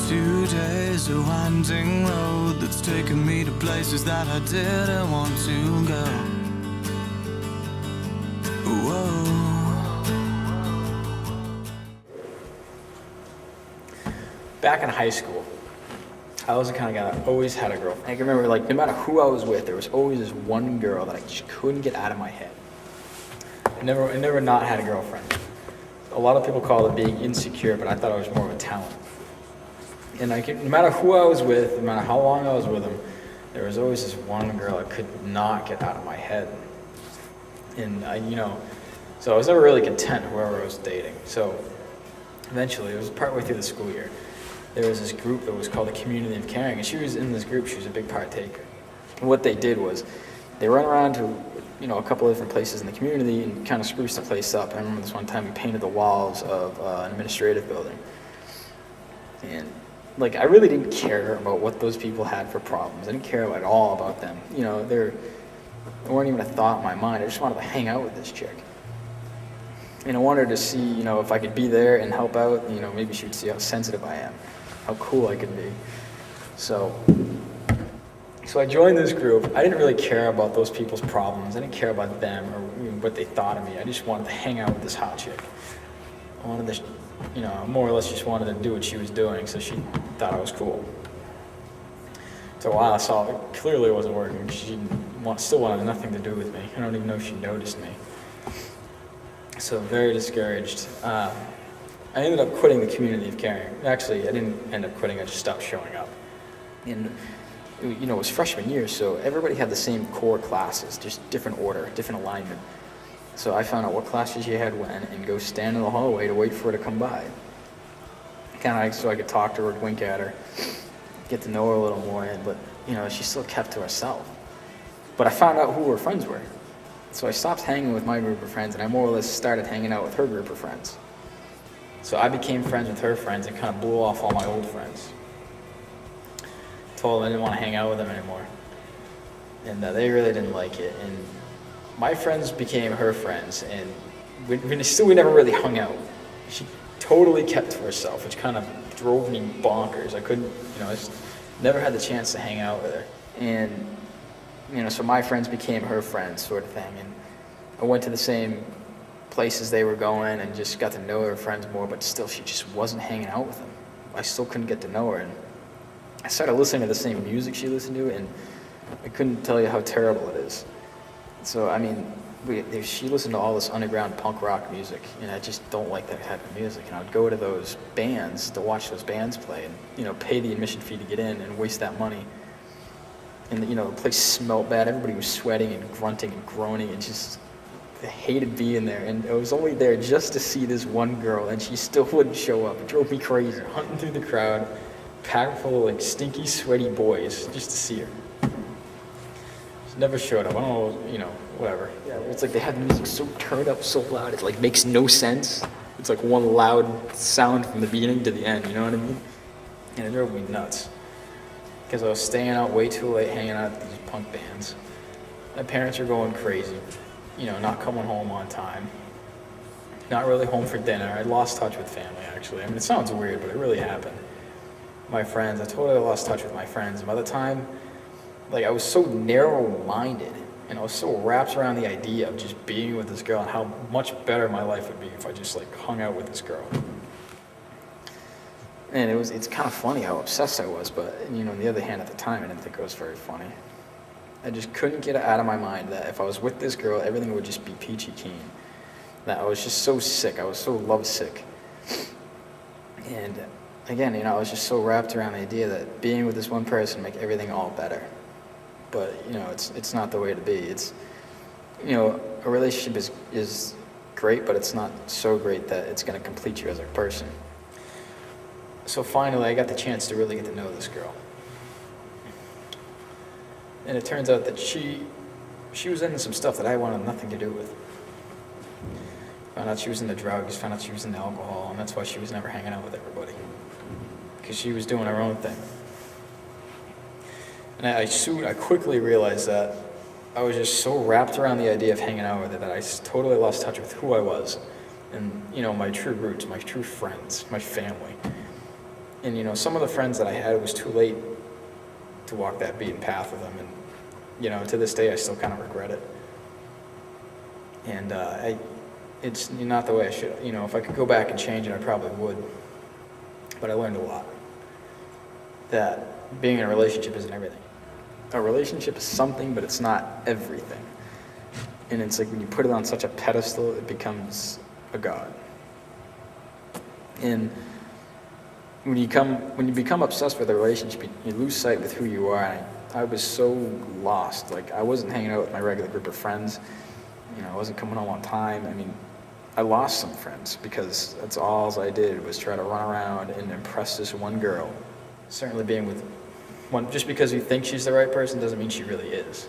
2 days, a winding road that's taken me to places that I didn't want to go. Whoa. Back in high school, I was the kind of guy that always had a girlfriend. I can remember, like, no matter who I was with, there was always this one girl that I just couldn't get out of my head. I never not had a girlfriend. A lot of people call it being insecure, but I thought I was more of a talent. And no matter who I was with, no matter how long I was with them, there was always this one girl I could not get out of my head. And so I was never really content whoever I was dating. So eventually, it was partway through the school year, there was this group that was called the Community of Caring, and she was in this group. She was a big partaker. And what they did was they ran around to a couple of different places in the community and kind of spruced the place up. I remember this one time we painted the walls of an administrative building. And I really didn't care about what those people had for problems. I didn't care at all about them. They weren't even a thought in my mind. I just wanted to hang out with this chick. And I wanted to see, if I could be there and help out, maybe she would see how sensitive I am, how cool I could be. So I joined this group. I didn't really care about those people's problems. I didn't care about them or what they thought of me. I just wanted to hang out with this hot chick. I wanted to, more or less just wanted to do what she was doing, so she thought I was cool. So a while I saw it clearly wasn't working. She still wanted nothing to do with me. I don't even know if she noticed me. So very discouraged. I ended up quitting the Community of Caring. Actually, I didn't end up quitting. I just stopped showing up. And it was freshman year, so everybody had the same core classes, just different order, different alignment. So I found out what classes you had when and go stand in the hallway to wait for her to come by. So I could talk to her, wink at her, get to know her a little more, but she still kept to herself. But I found out who her friends were. So I stopped hanging with my group of friends, and I more or less started hanging out with her group of friends. So I became friends with her friends and kind of blew off all my old friends. Told them I didn't want to hang out with them anymore. And they really didn't like it. And my friends became her friends, and we never really hung out. She totally kept to herself, which kind of drove me bonkers. I couldn't, I just never had the chance to hang out with her. And, so my friends became her friends, sort of thing. And I went to the same places they were going and just got to know her friends more, but still she just wasn't hanging out with them. I still couldn't get to know her. And I started listening to the same music she listened to, and I couldn't tell you how terrible it is. So, she listened to all this underground punk rock music, and I just don't like that type of music. And I would go to those bands to watch those bands play and, pay the admission fee to get in and waste that money. And, the place smelled bad. Everybody was sweating and grunting and groaning, and just I hated being there. And I was only there just to see this one girl, and she still wouldn't show up. It drove me crazy. Hunting through the crowd, packed full of, stinky, sweaty boys, just to see her. She never showed up. I don't know, whatever. Yeah, it's like they had the music so turned up so loud, it makes no sense. It's like one loud sound from the beginning to the end, you know what I mean? And it drove me nuts. Because I was staying out way too late hanging out at these punk bands. My parents were going crazy, not coming home on time. Not really home for dinner. I lost touch with family, actually. It sounds weird, but it really happened. My friends, I totally lost touch with my friends. By the time, I was so narrow-minded, and I was so wrapped around the idea of just being with this girl and how much better my life would be if I just, hung out with this girl. And it's kind of funny how obsessed I was, but, on the other hand, at the time, I didn't think it was very funny. I just couldn't get it out of my mind that if I was with this girl, everything would just be peachy keen. That I was just so sick. I was so lovesick. And, again, I was just so wrapped around the idea that being with this one person would make everything all better. But, it's not the way to be. It's, a relationship is great, but it's not so great that it's going to complete you as a person. So finally, I got the chance to really get to know this girl. And it turns out that she was into some stuff that I wanted nothing to do with. Found out she was into drugs, found out she was into alcohol, and that's why she was never hanging out with everybody. Because she was doing her own thing. And I quickly realized that I was just so wrapped around the idea of hanging out with her that I totally lost touch with who I was. And, my true roots, my true friends, my family. And, you know, some of the friends that I had, it was too late to walk that beaten path with them. And, you know, to this day, I still kind of regret it. And it's not the way I should. You know, if I could go back and change it, I probably would. But I learned a lot. That being in a relationship isn't everything. A relationship is something, but it's not everything. And it's like when you put it on such a pedestal, it becomes a god. And when you become obsessed with a relationship, you lose sight with who you are. And I was so lost. Like, I wasn't hanging out with my regular group of friends. You know, I wasn't coming home on time. I mean, I lost some friends because that's all I did was try to run around and impress this one girl. Certainly being with one, just because you think she's the right person doesn't mean she really is.